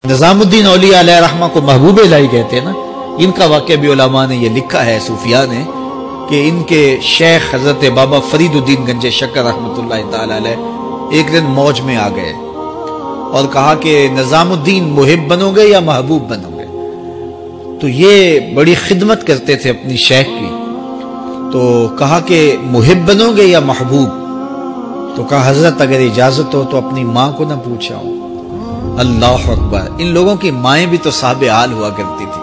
نظام الدین اولیاء علیہ رحمہ کو محبوب الہی کہتے ہیں نا. ان کا واقعہ بھی علماء نے یہ لکھا ہے، صوفیاء نے، کہ ان کے شیخ حضرت بابا فرید الدین گنج شکر رحمۃ اللہ تعالی علیہ ایک دن موج میں آ گئے اور کہا کہ نظام الدین محب بنو گے یا محبوب بنو گے. تو یہ بڑی خدمت کرتے تھے اپنی شیخ کی، تو کہا کہ محب بنو گے یا محبوب. تو کہا حضرت اگر اجازت ہو تو اپنی ماں کو نہ پوچھاؤں. اللہ اکبر، ان لوگوں کی مائیں بھی تو صاحب حال ہوا کرتی تھی.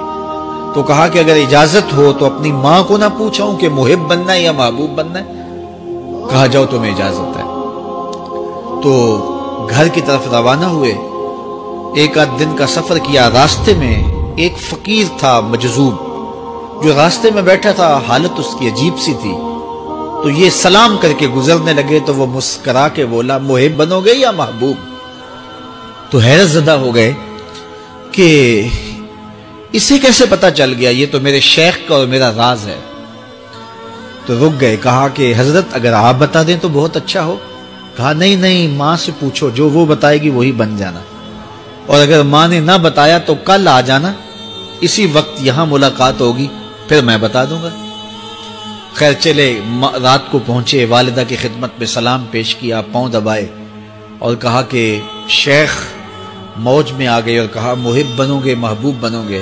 تو کہا کہ اگر اجازت ہو تو اپنی ماں کو نہ پوچھاؤں کہ محب بننا ہے یا محبوب بننا ہے. کہا جاؤ تمہیں اجازت ہے. تو گھر کی طرف روانہ ہوئے. ایک آدھ دن کا سفر کیا. راستے میں ایک فقیر تھا مجذوب، جو راستے میں بیٹھا تھا. حالت اس کی عجیب سی تھی. تو یہ سلام کر کے گزرنے لگے تو وہ مسکرا کے بولا محب بنو گے یا محبوب. تو حیرت زدہ ہو گئے کہ اسے کیسے پتا چل گیا، یہ تو میرے شیخ کا اور میرا راز ہے. تو رک گئے. کہا کہ حضرت اگر آپ بتا دیں تو بہت اچھا ہو. کہا نہیں ماں سے پوچھو، جو وہ بتائے گی وہی بن جانا، اور اگر ماں نے نہ بتایا تو کل آ جانا، اسی وقت یہاں ملاقات ہوگی، پھر میں بتا دوں گا. خیر چلے، رات کو پہنچے، والدہ کی خدمت میں سلام پیش کیا، پاؤں دبائے اور کہا کہ شیخ موج میں آ گئے اور کہا محب بنو گے محبوب بنو گے.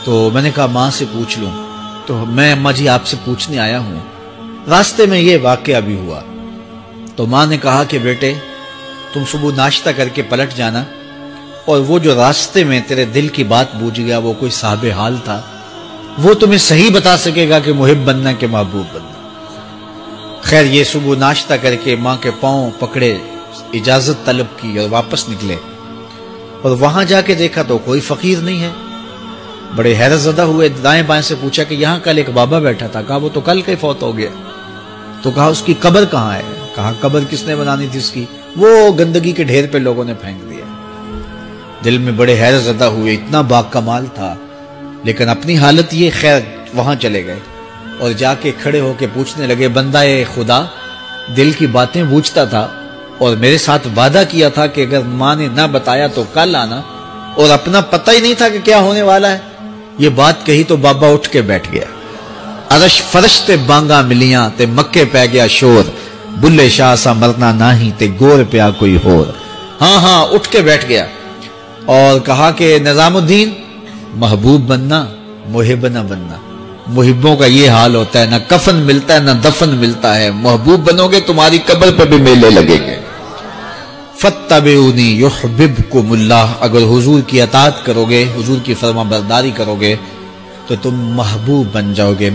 تو میں نے کہا ماں سے پوچھ لوں. تو میں اماں جی آپ سے پوچھنے آیا ہوں، راستے میں یہ واقعہ بھی ہوا. تو ماں نے کہا کہ بیٹے تم صبح ناشتہ کر کے پلٹ جانا، اور وہ جو راستے میں تیرے دل کی بات بوجھ گیا وہ کوئی صاحب حال تھا، وہ تمہیں صحیح بتا سکے گا کہ محب بننا کہ محبوب بننا. خیر یہ صبح ناشتہ کر کے ماں کے پاؤں پکڑے، اجازت طلب کی اور واپس نکلے. اور وہاں جا کے دیکھا تو کوئی فقیر نہیں ہے. بڑے حیرت زدہ ہوئے. دائیں بائیں سے پوچھا کہ یہاں کل ایک بابا بیٹھا تھا. کہا وہ تو کل کے فوت ہو گیا. تو کہا اس کی قبر کہاں ہے؟ کہا قبر کس نے بنانی تھی اس کی؟ وہ گندگی کے ڈھیر پہ لوگوں نے پھینک دیا. دل میں بڑے حیرت زدہ ہوئے. اتنا با کمال تھا، لیکن اپنی حالت یہ. خیر وہاں چلے گئے اور جا کے کھڑے ہو کے پوچھنے لگے بندہ خدا دل کی باتیں بوجھتا تھا اور میرے ساتھ وعدہ کیا تھا کہ اگر ماں نے نہ بتایا تو کل آنا، اور اپنا پتہ ہی نہیں تھا کہ کیا ہونے والا ہے. یہ بات کہی تو بابا اٹھ کے بیٹھ گیا. عرش فرش تے بانگا ملیاں تے مکے پہ گیا شور، بلے شاہ سا مرنا نہیں تے گور پیا کوئی ہور. ہاں اٹھ کے بیٹھ گیا اور کہا کہ نظام الدین محبوب بننا محب نہ بننا. محبوں کا یہ حال ہوتا ہے، نہ کفن ملتا ہے نہ دفن ملتا ہے. محبوب بنو گے تمہاری قبر پہ بھی میلے لگیں گے. فاتبعونی یحببکم اللہ. اگر حضور کی اطاعت کرو گے، حضور کی فرما برداری کرو گے تو تم محبوب بن جاؤ گے.